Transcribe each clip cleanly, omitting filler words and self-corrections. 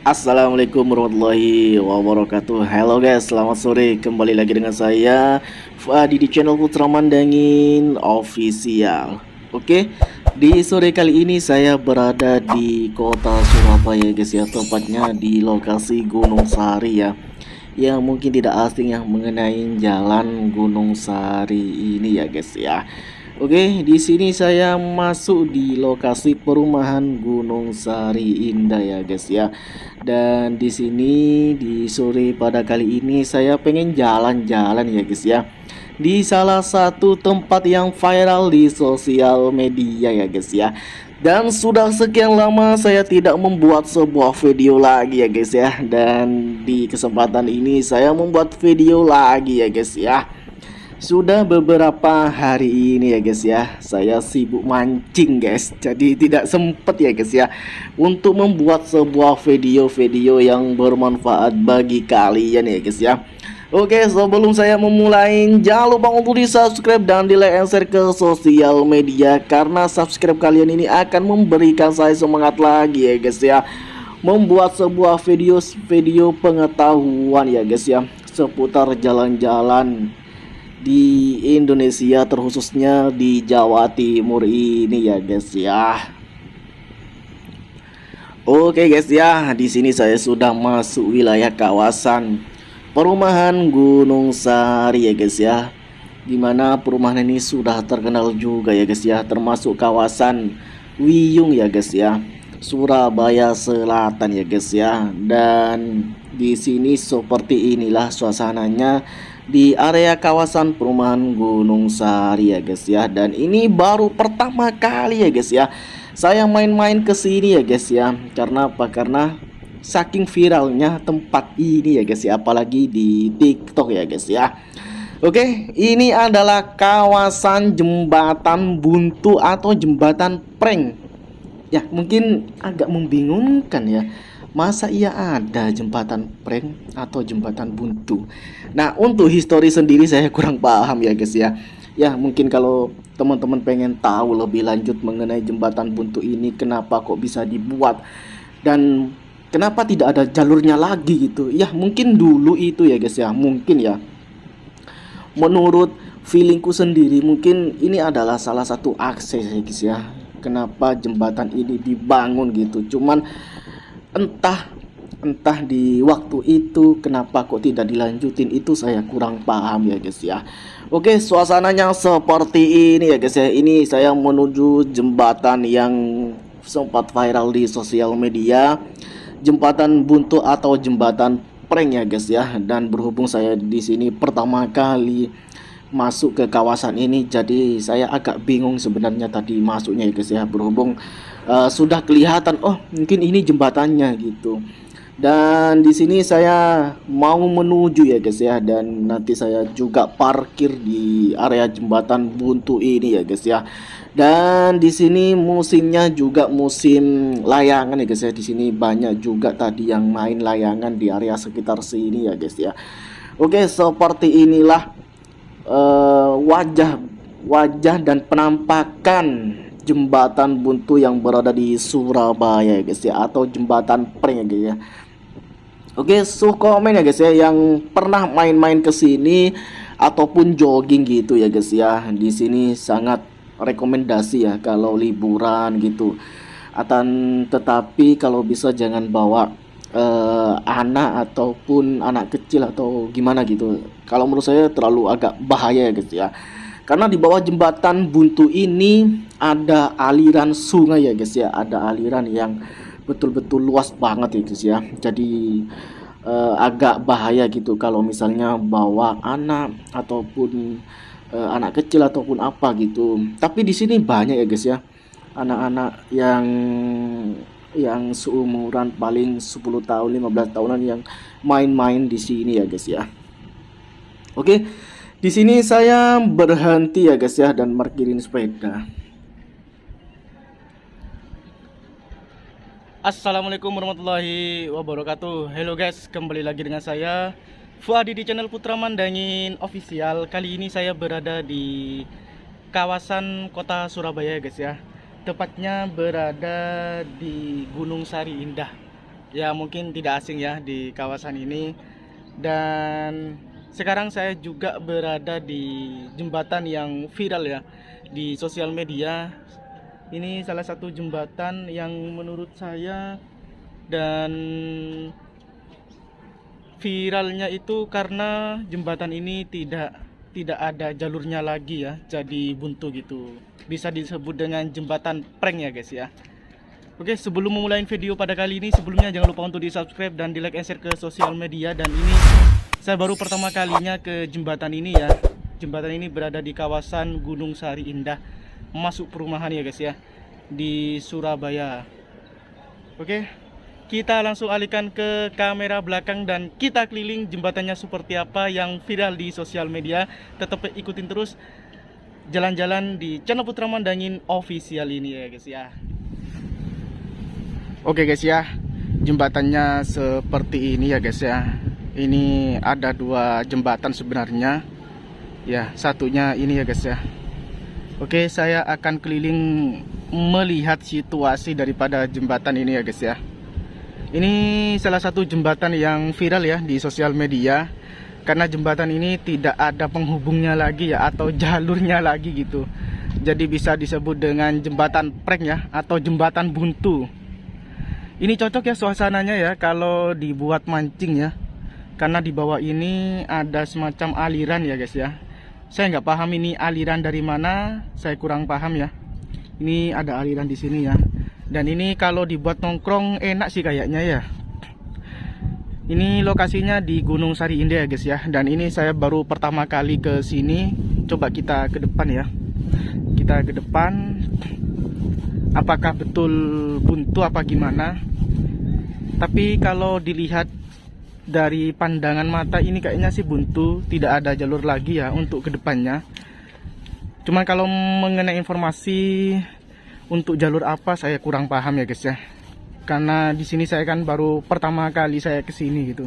Assalamualaikum warahmatullahi wabarakatuh. Halo guys, selamat sore. Kembali lagi dengan saya Fuadi di channel Putra Mandangin Official. Oke, di sore kali ini saya berada di kota Surabaya guys ya, tepatnya di lokasi Gunung Sari ya. Yang mungkin tidak asing yang mengenai jalan Gunung Sari ini ya guys ya. Oke, di sini saya masuk di lokasi perumahan Gunung Sari Indah ya guys ya. Dan di sini di sore pada kali ini saya pengen jalan-jalan ya guys ya. Di salah satu tempat yang viral di sosial media ya guys ya. Dan sudah sekian lama saya tidak membuat sebuah video lagi ya guys ya. Dan di kesempatan ini saya membuat video lagi ya guys ya. Sudah beberapa hari ini ya guys ya, saya sibuk mancing guys. Jadi tidak sempet ya guys ya untuk membuat sebuah video-video yang bermanfaat bagi kalian ya guys ya. Oke, sebelum saya memulai, jangan lupa untuk di subscribe dan di like and share ke sosial media. Karena subscribe kalian ini akan memberikan saya semangat lagi ya guys ya, membuat sebuah video pengetahuan ya guys ya, seputar jalan-jalan di Indonesia, terkhususnya di Jawa Timur ini ya guys ya. Oke guys ya, di sini saya sudah masuk wilayah kawasan perumahan Gunung Sari ya guys ya. Dimana perumahan ini sudah terkenal juga ya guys ya, termasuk kawasan Wiyung ya guys ya, Surabaya Selatan ya guys ya. Dan di sini seperti inilah suasananya di area kawasan perumahan Gunung Sari ya guys ya. Dan ini baru pertama kali ya guys ya saya main-main ke sini ya guys ya. Karena apa? Karena saking viralnya tempat ini ya guys ya, apalagi di TikTok ya guys ya. Oke, ini adalah kawasan jembatan buntu atau jembatan prank. Ya, mungkin agak membingungkan ya. Masa iya ada jembatan prank atau jembatan buntu? Nah, untuk histori sendiri saya kurang paham ya guys ya. Ya, mungkin kalau teman-teman pengen tahu lebih lanjut mengenai jembatan buntu ini, kenapa kok bisa dibuat dan kenapa tidak ada jalurnya lagi gitu. Ya, mungkin dulu itu ya guys ya. Mungkin ya, menurut feelingku sendiri, mungkin ini adalah salah satu akses ya guys ya, kenapa jembatan ini dibangun gitu. Cuman entah entah di waktu itu kenapa kok tidak dilanjutin, itu saya kurang paham ya guys ya. Oke, suasananya seperti ini ya guys ya. Ini saya menuju jembatan yang sempat viral di sosial media, jembatan buntu atau jembatan prank ya guys ya. Dan berhubung saya di sini pertama kali masuk ke kawasan ini, jadi saya agak bingung sebenarnya tadi masuknya ya guys ya. Berhubung sudah kelihatan, oh mungkin ini jembatannya gitu. Dan di sini saya mau menuju ya guys ya, dan nanti saya juga parkir di area jembatan buntu ini ya guys ya. Dan di sini musimnya juga musim layangan ya guys ya. Di sini banyak juga tadi yang main layangan di area sekitar sini ya guys ya. Oke, seperti inilah wajah wajah dan penampakan jembatan buntu yang berada di Surabaya guys ya, atau jembatan prank ya guys ya. Oke, so komen ya guys ya yang pernah main-main ke sini ataupun jogging gitu ya guys ya. Di sini sangat rekomendasi ya kalau liburan gitu. Tetapi kalau bisa jangan bawa anak ataupun anak kecil atau gimana gitu. Kalau menurut saya terlalu agak bahaya ya guys ya. Karena di bawah jembatan buntu ini ada aliran sungai ya guys ya. Ada aliran yang betul-betul luas banget ya guys ya. Jadi agak bahaya gitu kalau misalnya bawa anak ataupun anak kecil ataupun apa gitu. Tapi di sini banyak ya guys ya, anak-anak yang seumuran paling 10 tahun 15 tahunan yang main-main di sini ya guys ya. Oke, di sini saya berhenti ya guys ya dan parkirin sepeda. Assalamualaikum warahmatullahi wabarakatuh. Hello guys, kembali lagi dengan saya Fuadi di channel Putra Mandangin Official. Kali ini saya berada di kawasan kota Surabaya guys ya. Tepatnya berada di Gunung Sari Indah. Ya mungkin tidak asing ya di kawasan ini. Dan sekarang saya juga berada di jembatan yang viral ya di sosial media. Ini salah satu jembatan yang menurut saya dan viralnya itu karena jembatan ini tidak ada jalurnya lagi ya, jadi buntu gitu. Bisa disebut dengan jembatan prank ya guys ya. Oke, sebelum memulai video pada kali ini, sebelumnya jangan lupa untuk di subscribe dan di like and share ke sosial media. Dan ini saya baru pertama kalinya ke jembatan ini ya. Jembatan ini berada di kawasan Gunung Sari Indah, masuk perumahan ya guys ya, di Surabaya. Oke, kita langsung alihkan ke kamera belakang dan kita keliling jembatannya seperti apa yang viral di sosial media. Tetap ikutin terus jalan-jalan di channel Putra Mandangin official ini ya guys ya. Oke guys ya, jembatannya seperti ini ya guys ya. Ini ada dua jembatan sebenarnya. Ya, satunya ini ya guys ya. Oke, saya akan keliling melihat situasi daripada jembatan ini ya guys ya. Ini salah satu jembatan yang viral ya di sosial media. Karena jembatan ini tidak ada penghubungnya lagi ya, atau jalurnya lagi gitu. Jadi bisa disebut dengan jembatan prank ya, atau jembatan buntu. Ini cocok ya suasananya ya kalau dibuat mancing ya. Karena di bawah ini ada semacam aliran ya guys ya. Saya nggak paham ini aliran dari mana, saya kurang paham ya. Ini ada aliran di sini ya. Dan ini kalau dibuat nongkrong enak sih kayaknya ya. Ini lokasinya di Gunung Sari Indah ya guys ya. Dan ini saya baru pertama kali ke sini. Coba kita ke depan ya. Kita ke depan. Apakah betul buntu apa gimana? Tapi kalau dilihat dari pandangan mata ini kayaknya sih buntu, tidak ada jalur lagi ya untuk kedepannya. Cuman kalau mengenai informasi untuk jalur apa saya kurang paham ya guys ya. Karena di sini saya kan baru pertama kali saya kesini gitu.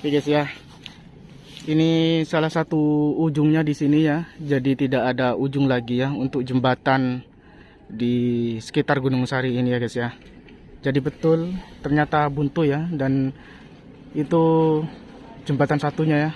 Oke guys ya, ini salah satu ujungnya di sini ya. Jadi tidak ada ujung lagi ya untuk jembatan di sekitar Gunung Sari ini ya guys ya. Jadi betul ternyata buntu ya, dan itu jembatan satunya ya.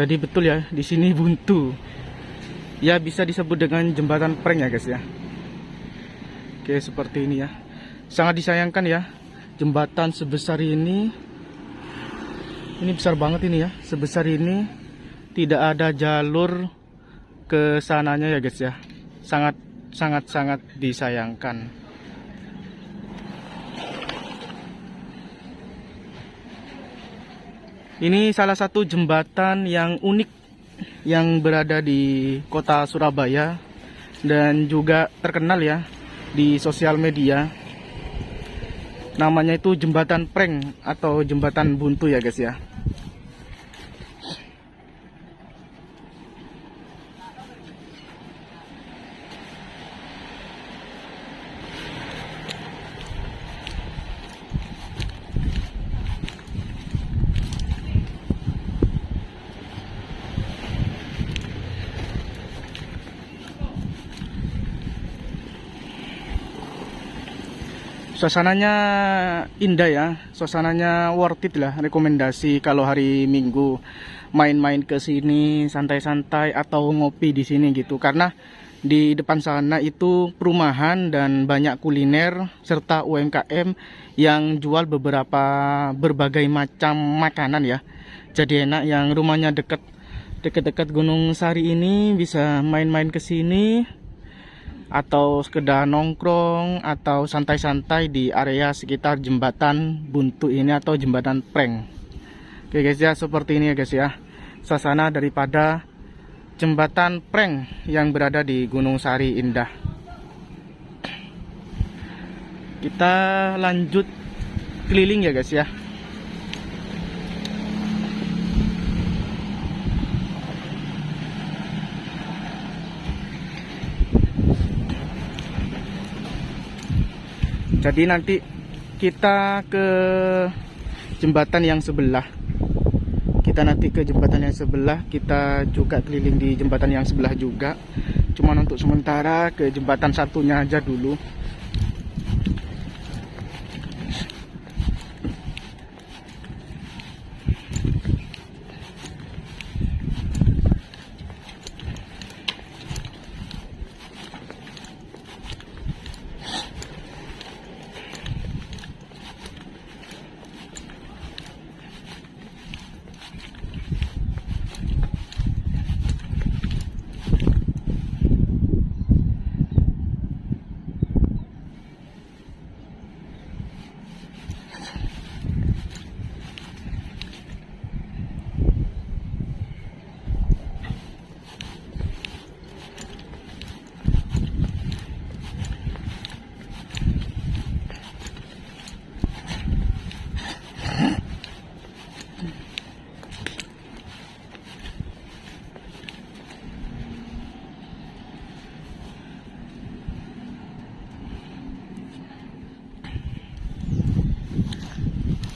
Jadi betul ya di sini buntu. Ya bisa disebut dengan jembatan prank ya guys ya. Oke, seperti ini ya. Sangat disayangkan ya, jembatan sebesar ini. Ini besar banget ini ya, sebesar ini tidak ada jalur ke sananya ya guys ya. Sangat disayangkan. Ini salah satu jembatan yang unik yang berada di kota Surabaya dan juga terkenal ya di sosial media. Namanya itu jembatan prank atau jembatan buntu ya guys ya. Suasananya indah ya, suasananya worth it lah, rekomendasi kalau hari Minggu main-main ke sini, santai-santai atau ngopi di sini gitu. Karena di depan sana itu perumahan dan banyak kuliner serta UMKM yang jual berbagai macam makanan ya. Jadi enak, yang rumahnya deket Gunung Sari ini bisa main-main ke sini atau sekedar nongkrong atau santai-santai di area sekitar jembatan buntu ini atau jembatan prank. Oke guys ya, seperti ini ya guys ya, suasana daripada jembatan prank yang berada di Gunung Sari Indah. Kita lanjut keliling ya guys ya. Jadi nanti kita ke jembatan yang sebelah. Kita juga keliling di jembatan yang sebelah juga. Cuman untuk sementara ke jembatan satunya aja dulu.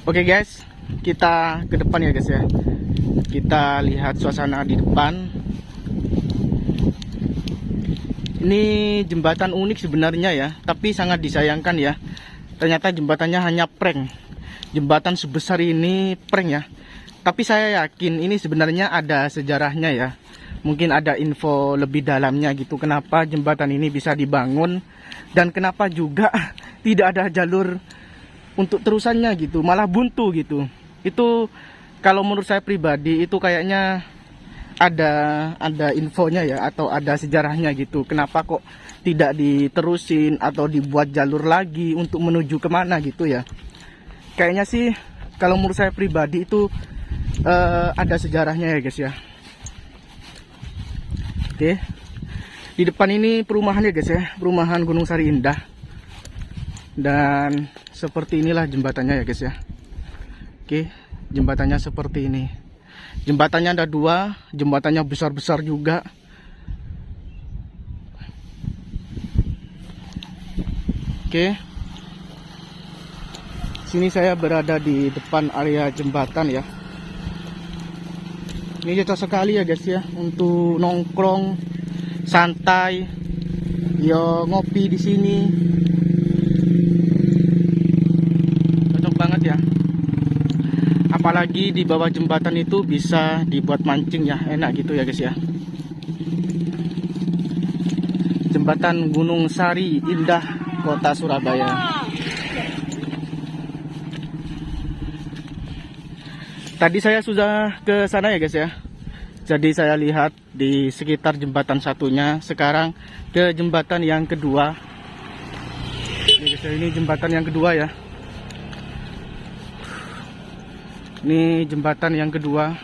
Oke guys, kita ke depan ya guys ya. Kita lihat suasana di depan. Ini jembatan unik sebenarnya ya, tapi sangat disayangkan ya. Ternyata jembatannya hanya prank. Jembatan sebesar ini prank ya. Tapi saya yakin ini sebenarnya ada sejarahnya ya. Mungkin ada info lebih dalamnya gitu, kenapa jembatan ini bisa dibangun dan kenapa juga tidak ada jalur untuk terusannya gitu, malah buntu gitu. Itu kalau menurut saya pribadi itu kayaknya ada infonya ya, atau ada sejarahnya gitu. Kenapa kok tidak diterusin atau dibuat jalur lagi untuk menuju kemana gitu ya. Kayaknya sih kalau menurut saya pribadi itu ada sejarahnya ya guys ya. Oke, di depan ini perumahan ya guys ya, perumahan Gunung Sari Indah. Dan seperti inilah jembatannya ya guys ya. Oke, jembatannya seperti ini. Jembatannya ada dua, jembatannya besar-besar juga. Oke, sini saya berada di depan area jembatan ya. Ini cocok sekali ya guys ya, untuk nongkrong santai, yo ngopi di sini. Banget ya, apalagi di bawah jembatan itu bisa dibuat mancing ya, enak gitu ya guys ya. Jembatan Gunung Sari Indah, Kota Surabaya. Tadi saya sudah ke sana ya guys ya. Jadi saya lihat di sekitar jembatan satunya. Sekarang ke jembatan yang kedua. Ini guys ya, ini jembatan yang kedua ya. Ini jembatan yang kedua.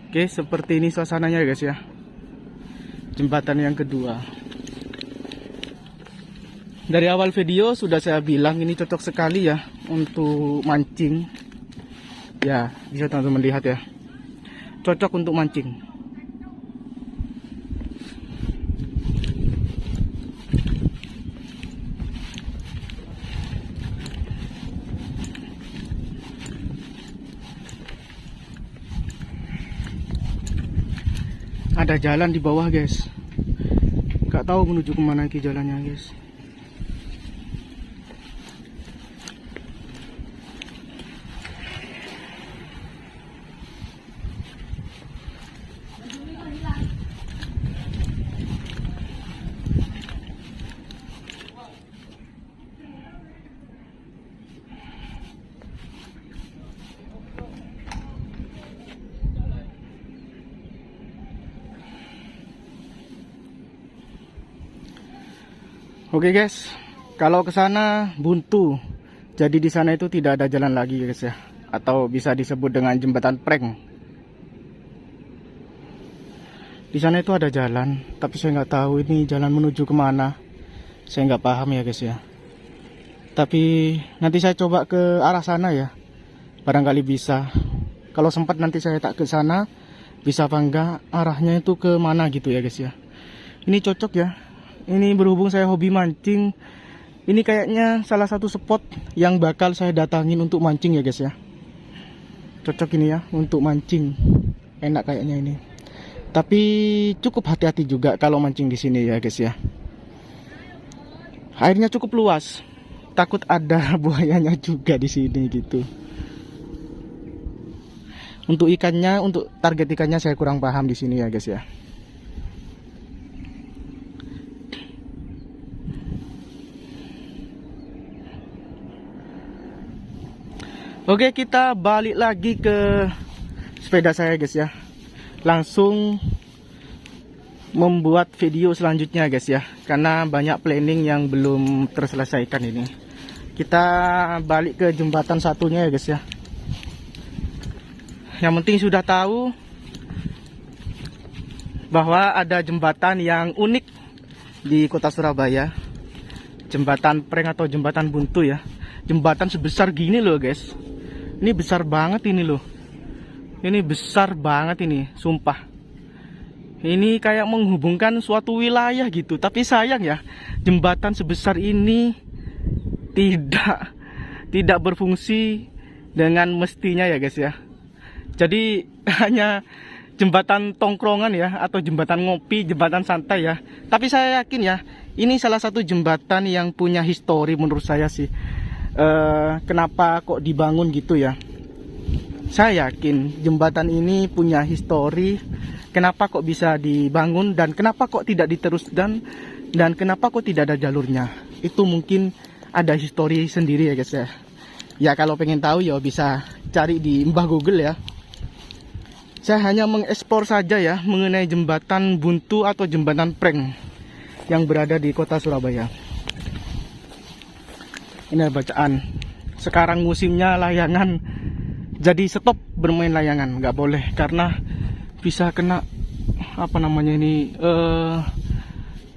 Oke, seperti ini suasananya guys ya. Jembatan yang kedua. Dari awal video sudah saya bilang ini cocok sekali ya untuk mancing. Ya, bisa teman-teman lihat ya. Cocok untuk mancing. Ada jalan di bawah guys, gak tahu menuju kemana lagi jalannya guys. Oke guys, kalau ke sana buntu Jadi di sana itu tidak ada jalan lagi guys ya, atau bisa disebut dengan jembatan prank. Di sana itu ada jalan, tapi saya nggak tahu ini jalan menuju kemana. Saya nggak paham ya guys ya. Tapi nanti saya coba ke arah sana ya, barangkali bisa. Kalau sempat nanti saya tak ke sana, bisa apa enggak arahnya itu ke mana gitu ya guys ya. Ini cocok ya. Ini berhubung saya hobi mancing, ini kayaknya salah satu spot yang bakal saya datangin untuk mancing ya guys ya. Cocok ini ya untuk mancing. Enak kayaknya ini. Tapi cukup hati-hati juga kalau mancing di sini ya guys ya. Airnya cukup luas. Takut ada buayanya juga di sini gitu. Untuk ikannya, untuk target ikannya saya kurang paham di sini ya guys ya. Oke, kita balik lagi ke sepeda saya guys ya. Langsung membuat video selanjutnya guys ya, karena banyak planning yang belum terselesaikan ini. Kita balik ke jembatan satunya ya guys ya. Yang penting sudah tahu bahwa ada jembatan yang unik di kota Surabaya. Jembatan prank atau jembatan buntu ya. Jembatan sebesar gini loh guys. Ini besar banget ini loh. Ini besar banget ini, sumpah. Ini kayak menghubungkan suatu wilayah gitu. Tapi sayang ya, jembatan sebesar ini tidak berfungsi dengan mestinya ya guys ya. Jadi hanya jembatan tongkrongan ya, atau jembatan ngopi, jembatan santai ya. Tapi saya yakin ya, ini salah satu jembatan yang punya histori menurut saya sih. Kenapa kok dibangun gitu ya? Saya yakin jembatan ini punya histori. Kenapa kok bisa dibangun dan kenapa kok tidak diteruskan dan kenapa kok tidak ada jalurnya? Itu mungkin ada histori sendiri ya guys ya. Ya kalau pengen tahu ya bisa cari di Mbah Google ya. Saya hanya mengeksplor saja ya mengenai jembatan buntu atau jembatan prank yang berada di kota Surabaya. Ini bacaan. Sekarang musimnya layangan, jadi stop bermain layangan, nggak boleh karena bisa kena apa namanya ini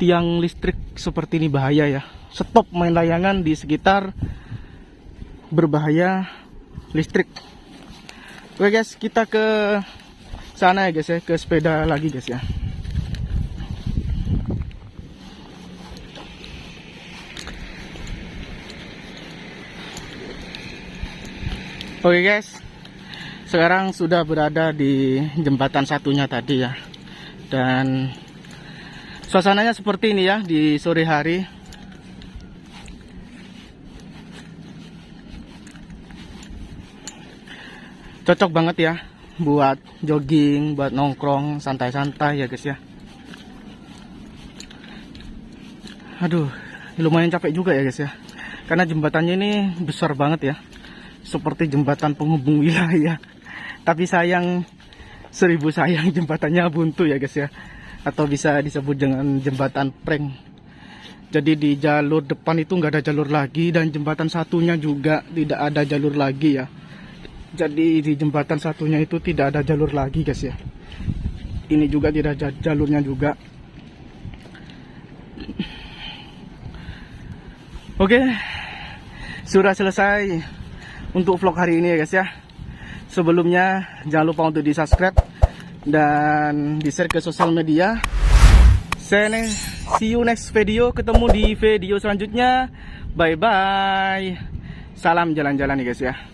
tiang listrik seperti ini, bahaya ya. Stop main layangan di sekitar berbahaya listrik. Oke guys, kita ke sana ya guys ya, ke sepeda lagi guys ya. Oke guys, sekarang sudah berada di jembatan satunya tadi ya. Dan suasananya seperti ini ya di sore hari. Cocok banget ya buat jogging, buat nongkrong, santai-santai ya guys ya. Aduh, lumayan capek juga ya guys ya. Karena jembatannya ini besar banget ya. Seperti jembatan penghubung wilayah. Tapi sayang, 1000 sayang jembatannya buntu ya guys ya. Atau bisa disebut dengan jembatan prank. Jadi di jalur depan itu nggak ada jalur lagi, dan jembatan satunya juga tidak ada jalur lagi ya. Jadi di jembatan satunya itu tidak ada jalur lagi guys ya. Ini juga tidak ada jalurnya juga. Oke, sudah selesai untuk vlog hari ini ya guys ya. Sebelumnya jangan lupa untuk di subscribe dan di share ke sosial media. See you next video. Ketemu di video selanjutnya. Bye bye. Salam jalan-jalan ya guys ya.